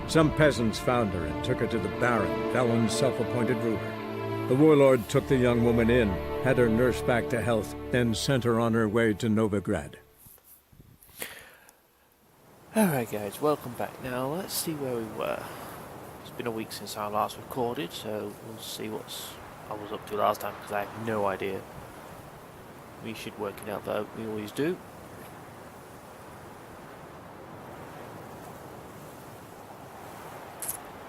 Some peasants found her and took her to the Baron, Valen's self-appointed ruler. The warlord took the young woman in, had her nursed back to health, then sent her on her way to Novigrad. Alright guys, welcome back. Now let's see where we were. It's been a week since I last recorded, so we'll see what I was up to last time, because I have no idea. We should work it out though, we always do.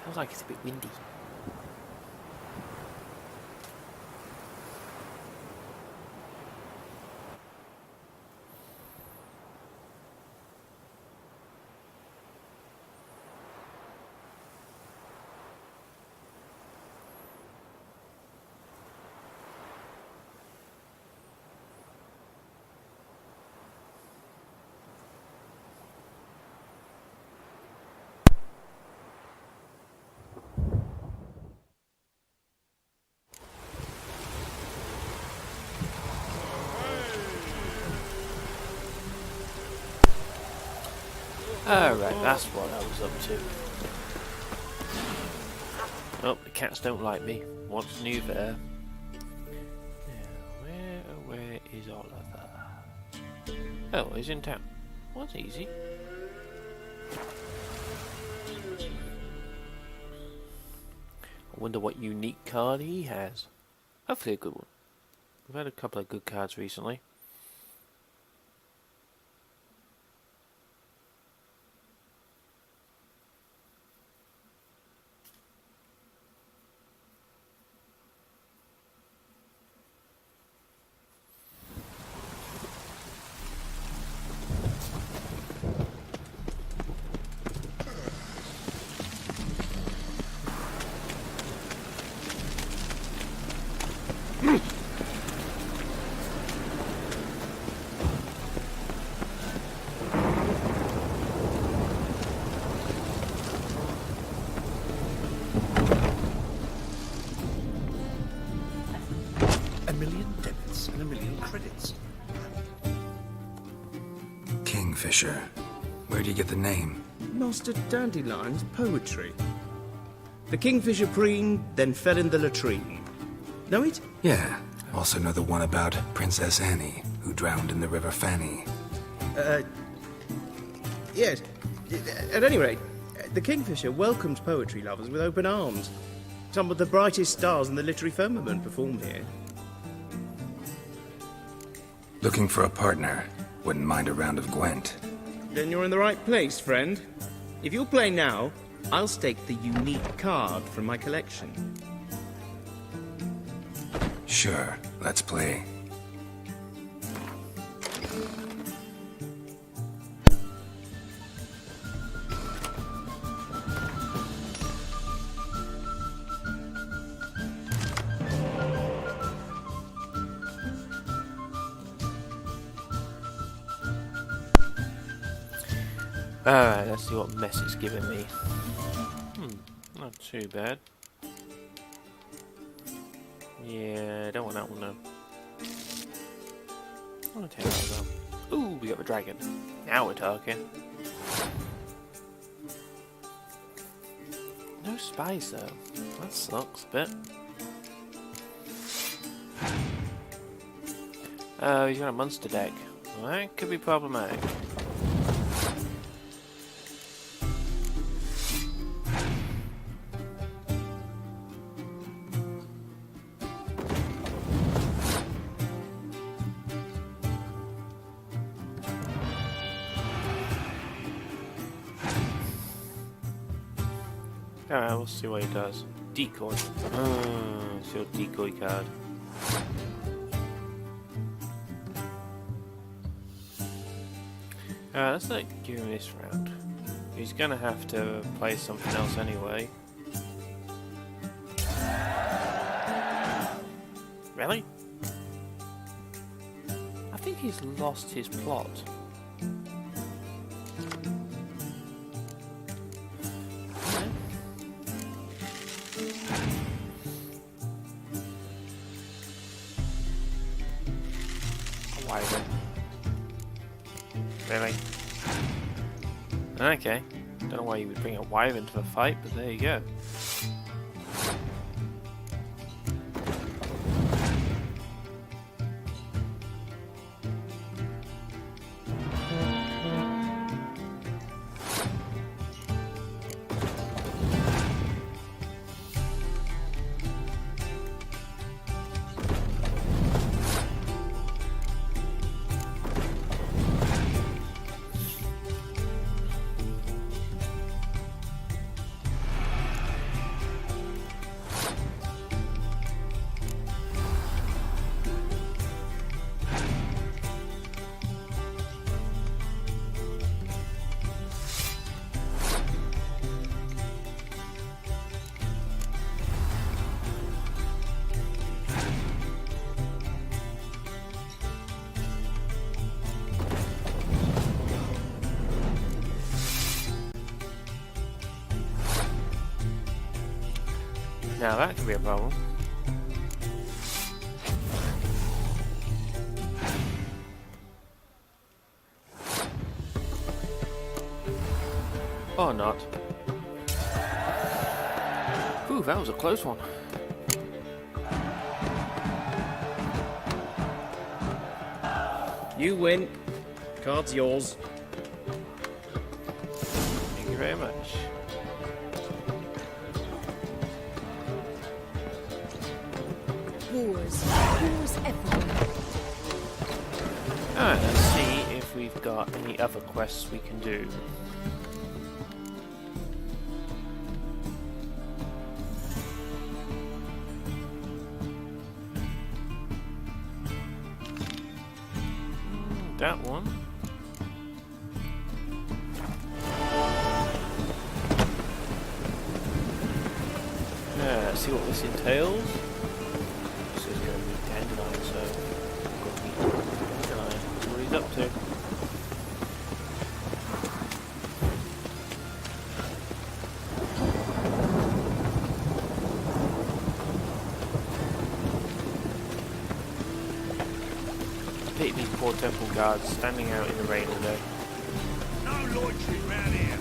Sounds like it's a bit windy. Alright, that's what I was up to. Oh, the cats don't like me. What's new there? Now, where is Oliver? Oh, he's in town. Well, that's easy. I wonder what unique card he has. Hopefully a good one. We've had a couple of good cards recently. And a million credits. Kingfisher. Where do you get the name? Master Dandelion's poetry. The kingfisher preened, then fell in the latrine. Know it? Yeah. Also know the one about Princess Annie, who drowned in the River Fanny. Yes. At any rate, the kingfisher welcomes poetry lovers with open arms. Some of the brightest stars in the literary firmament perform here. Looking for a partner. Wouldn't mind a round of Gwent. Then you're in the right place, friend. If you'll play now, I'll stake the unique card from my collection. Sure, let's play. Alright, let's see what mess it's giving me. Not too bad. Yeah, I don't want that one though. I want to take that one. Ooh, we got the dragon. Now we're talking. No spies though. That sucks a bit. Oh, he's got a monster deck. Well, that could be problematic. Alright, we'll see what he does. Decoy. It's your decoy card. Alright, let's not give him this round. He's gonna have to play something else anyway. Really? I think he's lost his plot. Why then? Really? Okay. Don't know why you would bring a wyvern into a fight, but there you go. Now that could be a problem. Or not. Ooh, that was a close one. You win. Card's yours. Thank you very much. Wars everywhere. Alright, let's see if we've got any other quests we can do. That one. Yeah, let's see what this entails. This is going to be Dandelion, so we've got to meet Dandelion. See what he's up to. Pity these poor temple guards standing out in the rain all day. No loitering round here.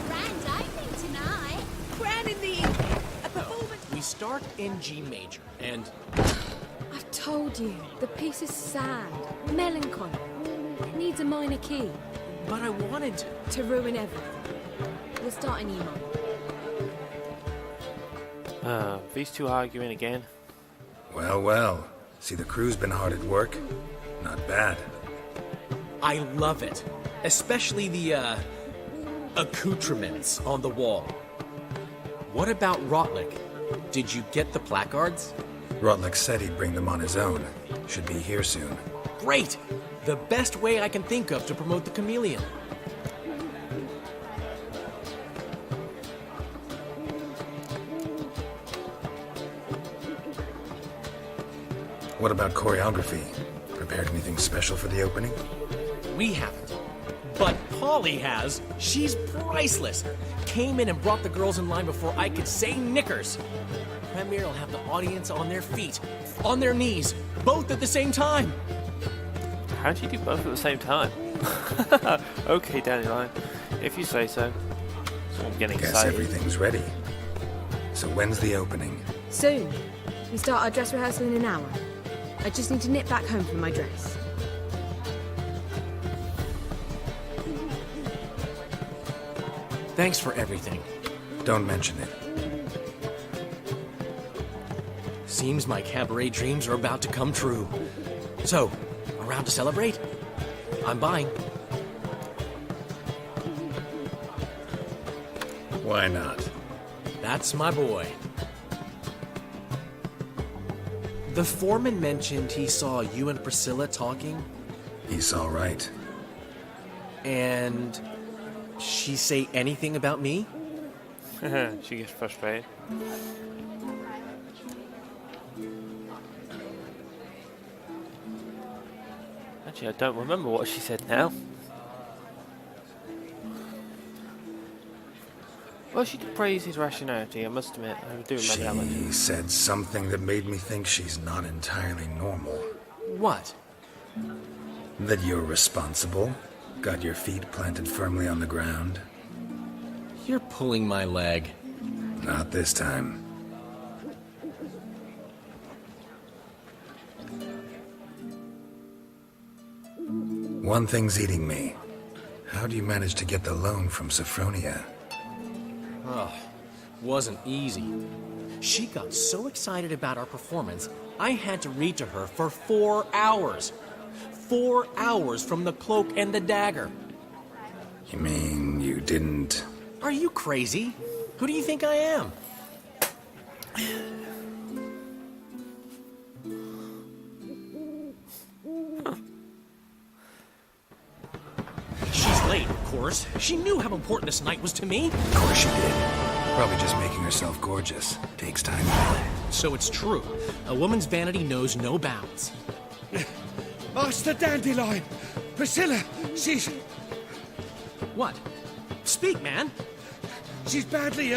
Grand opening tonight. Grand indeed. A performance. We start in G major, and I've told you, the piece is sad, melancholy. It needs a minor key but I wanted to ruin everything. We'll start in E minor. These two arguing again. Well, well. See, the crew's been hard at work. Not bad. I love it. Especially the, accoutrements on the wall. What about Rotlick? Did you get the placards? Rotlick said he'd bring them on his own. Should be here soon. Great! The best way I can think of to promote the chameleon. What about choreography? Prepared anything special for the opening? We haven't. But Polly has. She's priceless. Came in and brought the girls in line before I could say knickers. Premier will have the audience on their feet, on their knees, both at the same time. How'd you do both at the same time? Okay, Dandelion, if you say so. So I'm getting Guess excited. everything's ready. So when's the opening? Soon. We start our dress rehearsal in an hour. I just need to nip back home for my dress. Thanks for everything. Don't mention it. Seems my cabaret dreams are about to come true. So, around to celebrate? I'm buying. Why not? That's my boy. The foreman mentioned he saw you and Priscilla talking, He's all right. and she say anything about me? She gets frustrated. Actually, I don't remember what she said now. Well, she did praise his rationality, I must admit. I do remember that much. She said something that made me think she's not entirely normal. What? That you're responsible, Got your feet planted firmly on the ground? You're pulling my leg. Not this time. One thing's eating me. How do you manage to get the loan from Sophronia? Oh, wasn't easy. She got so excited about our performance, I had to read to her for 4 hours. 4 hours from the Cloak and the Dagger. You mean you didn't... Are you crazy? Who do you think I am? She's late, of course. She knew how important this night was to me. Of course she did. Probably just making herself gorgeous. Takes time. So it's true. A woman's vanity knows no bounds. Master Dandelion! Priscilla, she's What? Speak, man. badly,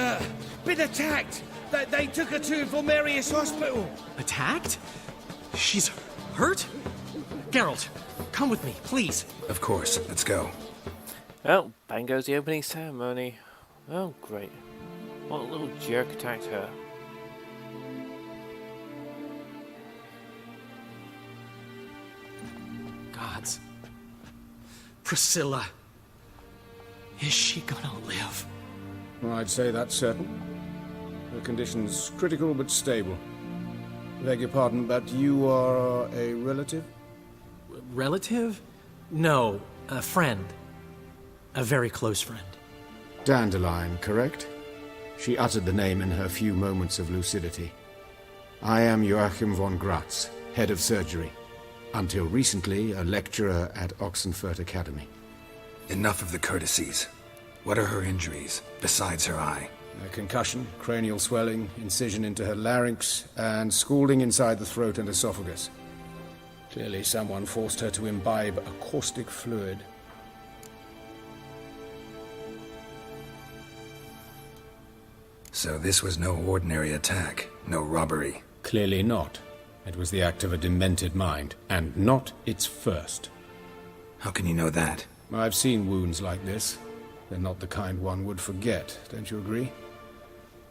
been attacked. They took her to Vulmerius Hospital. Attacked? She's hurt? Geralt, come with me, please. Of course. Let's go. Well, bang goes the opening ceremony. Oh, great. What little jerk attacked her? Gods. Priscilla. Is she gonna live? I'd say that's certain. Her condition's critical but stable. Beg your pardon, but you are a relative? Relative? No, a friend. A very close friend. Dandelion, correct? She uttered the name in her few moments of lucidity. I am Joachim von Gratz, head of surgery. Until recently, a lecturer at Oxenfurt Academy. Enough of the courtesies. What are her injuries, besides her eye? A concussion, cranial swelling, incision into her larynx, and scalding inside the throat and esophagus. Clearly someone forced her to imbibe a caustic fluid. So this was no ordinary attack, no robbery. Clearly not. It was the act of a demented mind, and not its first. How can you know that? I've seen wounds like this. They're not the kind one would forget, don't you agree?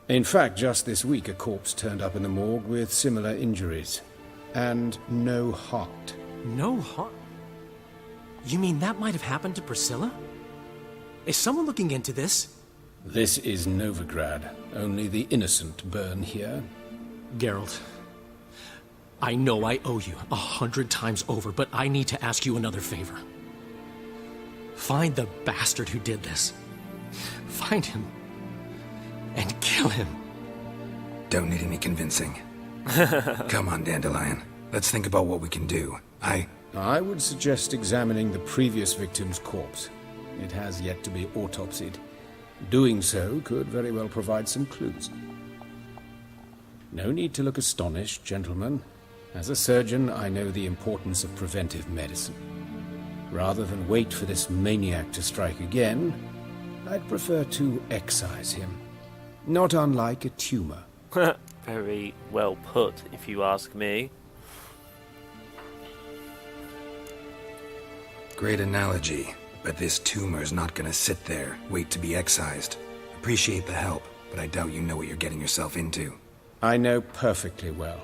In fact, just this week a corpse turned up in the morgue with similar injuries. And no heart. No heart? You mean that might have happened to Priscilla? Is someone looking into this? This is Novigrad. Only the innocent burn here. Geralt, I know I owe you 100 times over, but I need to ask you another favor. Find the bastard who did this. Find him. And kill him. Don't need any convincing. Come on, Dandelion. Let's think about what we can do. I would suggest examining the previous victim's corpse. It has yet to be autopsied. Doing so could very well provide some clues. No need to look astonished, gentlemen. As a surgeon, I know the importance of preventive medicine. Rather than wait for this maniac to strike again, I'd prefer to excise him. Not unlike a tumor. Very well put, if you ask me. Great analogy, but this tumor's not gonna sit there, wait to be excised. Appreciate the help, but I doubt you know what you're getting yourself into. I know perfectly well,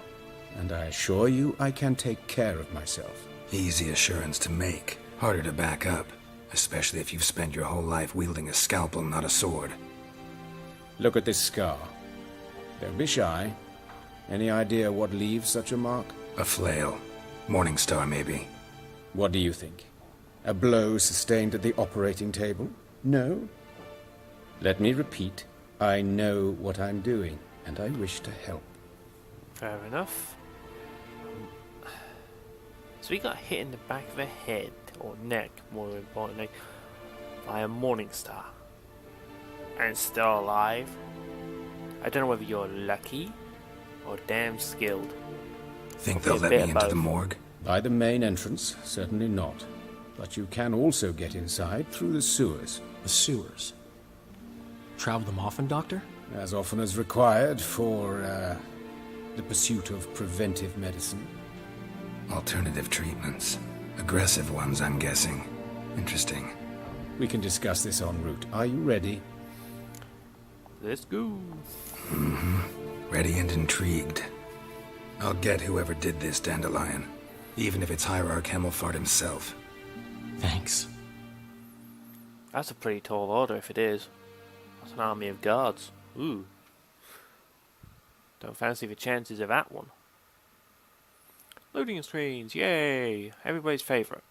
and I assure you I can take care of myself. Easy assurance to make, harder to back up, especially if you've spent your whole life wielding a scalpel, not a sword. Look at this scar. Don't be shy. Any idea what leaves such a mark? A flail. Morningstar, maybe. What do you think? A blow sustained at the operating table? No? Let me repeat. I know what I'm doing, and I wish to help. Fair enough. So he got hit in the back of the head, or neck, more importantly, by a Morningstar. And still alive. I don't know whether you're lucky or damn skilled. Think they'll let me into the morgue? By the main entrance, certainly not. But you can also get inside through the sewers. The sewers? Travel them often, Doctor? As often as required for, the pursuit of preventive medicine. Alternative treatments. Aggressive ones, I'm guessing. Interesting. We can discuss this en route. Are you ready? Let's go. Ready and intrigued. I'll get whoever did this, Dandelion. Even if it's Hierarch Hemelfart himself. Thanks. That's a pretty tall order if it is. That's an army of guards. Ooh. Don't fancy the chances of that one. Loading screens, yay! Everybody's favourite.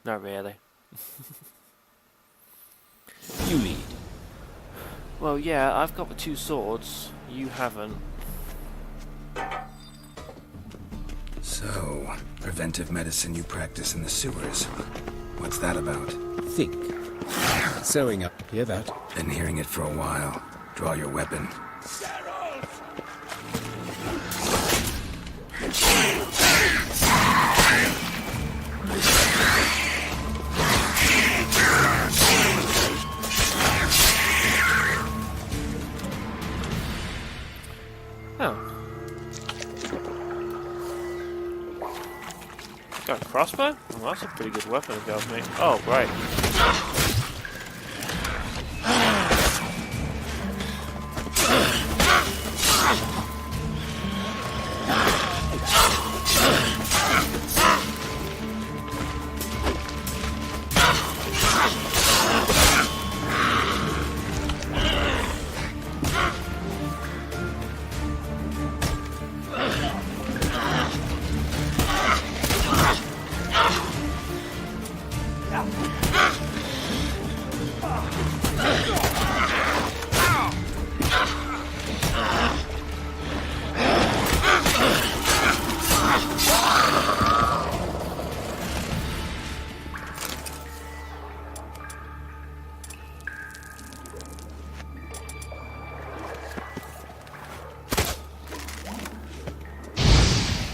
Not really. You lead. Well, yeah, I've got the 2 swords. You haven't. So, preventive medicine you practice in the sewers. What's that about? Think. Sewing up. Hear that? Been hearing it for a while. Draw your weapon. Oh. Got a crossbow? Well, that's a pretty good weapon if you ask me. Oh, right.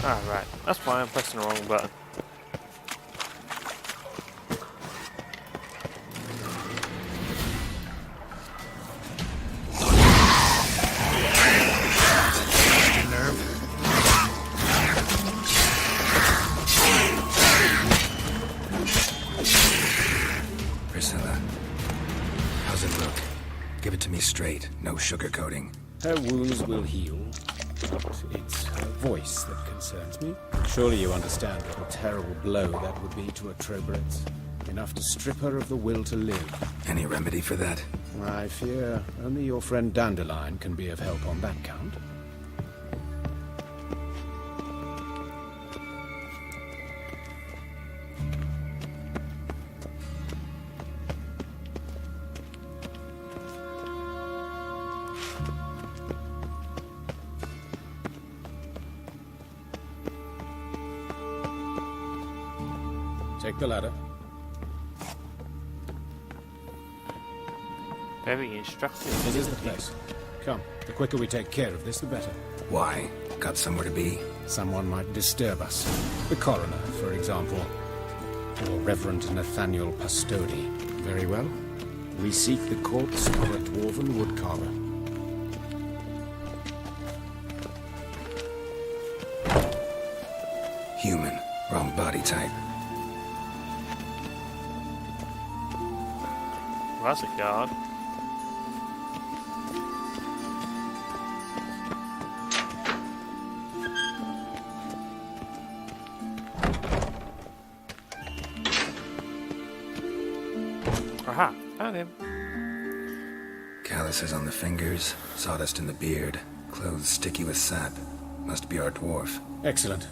Alright, that's why I'm pressing the wrong button. Priscilla, how's it look? Give it to me straight, no sugarcoating. Her wounds will heal, but it's her voice that concerns me. Surely you understand what a terrible blow that would be to a Trobreitz. Enough to strip her of the will to live. Any remedy for that? I fear only your friend Dandelion can be of help on that count. Take the ladder. Very instructive. This is the place. Come, the quicker we take care of this, the better. Why? Got somewhere to be? Someone might disturb us. The coroner, for example. Or Reverend Nathaniel Pastodi. Very well. We seek the corpse of a dwarven woodcarver. Human. Wrong body type. Well, that's a guard. Aha, found him. Calluses on the fingers, sawdust in the beard, clothes sticky with sap. Must be our dwarf. Excellent.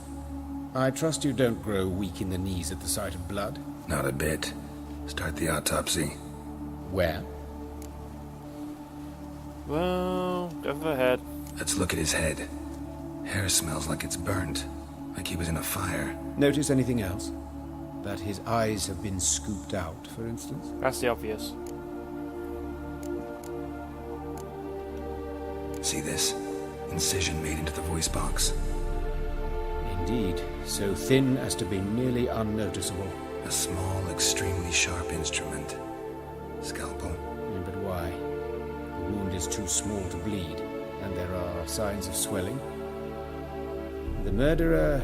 I trust you don't grow weak in the knees at the sight of blood. Not a bit. Start the autopsy. Where? Well, go for the head. Let's look at his head. Hair smells like it's burnt, like he was in a fire. Notice anything else? That his eyes have been scooped out, for instance? That's the obvious. See this? Incision made into the voice box. Indeed, so thin as to be nearly unnoticeable. A small, extremely sharp instrument. Scalpel. But why? The wound is too small to bleed, and there are signs of swelling. The murderer...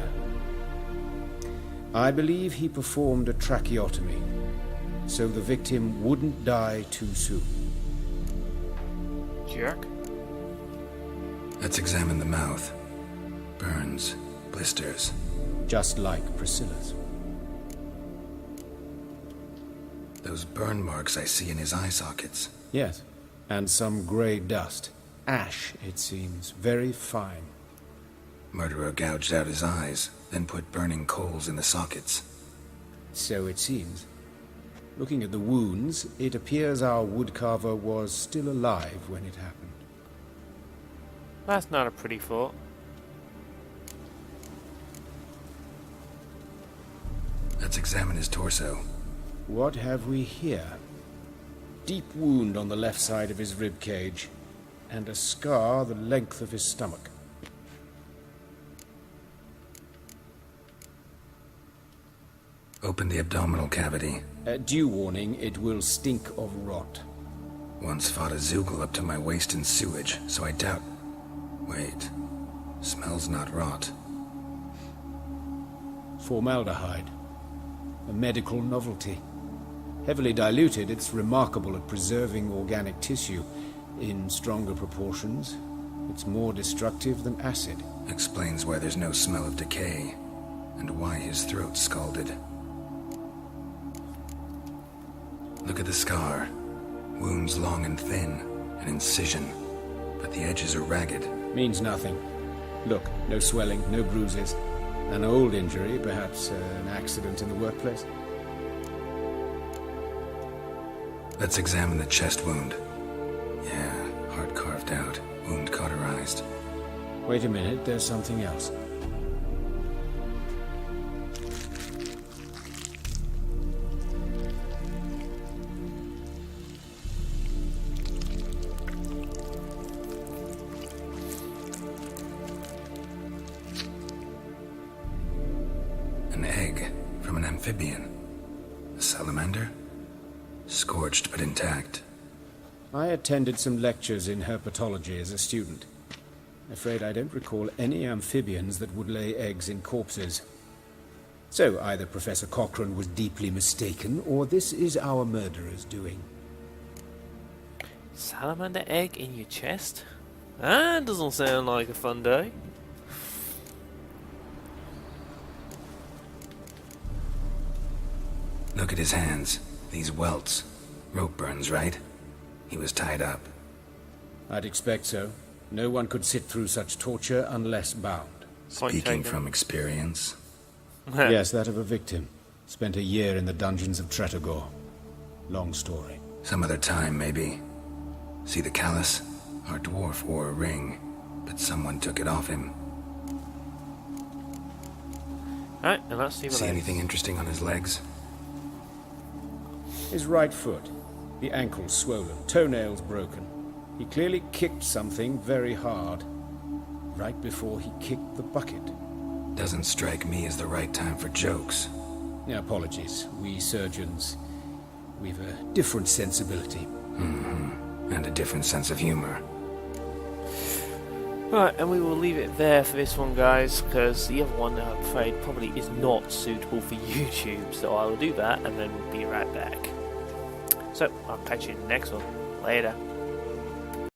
I believe he performed a tracheotomy. so the victim wouldn't die too soon. Jerk. Let's examine the mouth. Burns, blisters. Just like Priscilla's. Those burn marks I see in his eye sockets. Yes, and some grey dust. Ash, it seems, very fine. Murderer gouged out his eyes, then put burning coals in the sockets. So it seems. Looking at the wounds, it appears our woodcarver was still alive when it happened. That's not a pretty thought. Let's examine his torso. What have we here? Deep wound on the left side of his rib cage, and a scar the length of his stomach. Open the abdominal cavity. Due warning, it will stink of rot. Once fought a Zoogle up to my waist in sewage, so I doubt... Wait. Smells not rot. Formaldehyde. A medical novelty. Heavily diluted, it's remarkable at preserving organic tissue. In stronger proportions, it's more destructive than acid. Explains why there's no smell of decay, and why his throat's scalded. Look at the scar. Wounds long and thin, an incision, but the edges are ragged. Means nothing. Look, no swelling, no bruises. An old injury, perhaps an accident in the workplace. Let's examine the chest wound. Yeah, heart carved out, wound cauterized. Wait a minute, there's something else. An egg from an amphibian. A salamander? Scorched but intact. I attended some lectures in herpetology as a student. Afraid I don't recall any amphibians that would lay eggs in corpses. So either Professor Cochrane was deeply mistaken, or this is our murderer's doing. Salamander egg in your chest? That doesn't sound like a fun day. Look at his hands. These welts. Rope burns, right? He was tied up. I'd expect so. No one could sit through such torture unless bound. Speaking from experience. Yes, that of a victim. Spent a year in the dungeons of Tretogor. Long story. Some other time, maybe. See the callus? Our dwarf wore a ring, but someone took it off him. Alright, and let's see what See anything interesting on his legs? His right foot. The ankle swollen, toenails broken. He clearly kicked something very hard. Right before he kicked the bucket. Doesn't strike me as the right time for jokes. Apologies. We surgeons, we've a different sensibility. Mm-hmm. And a different sense of humor. Right, and we will leave it there for this one, guys, because the other one, I'm afraid, probably is not suitable for YouTube, so I will do that, and then we'll be right back. So, I'll catch you in the next one. Later.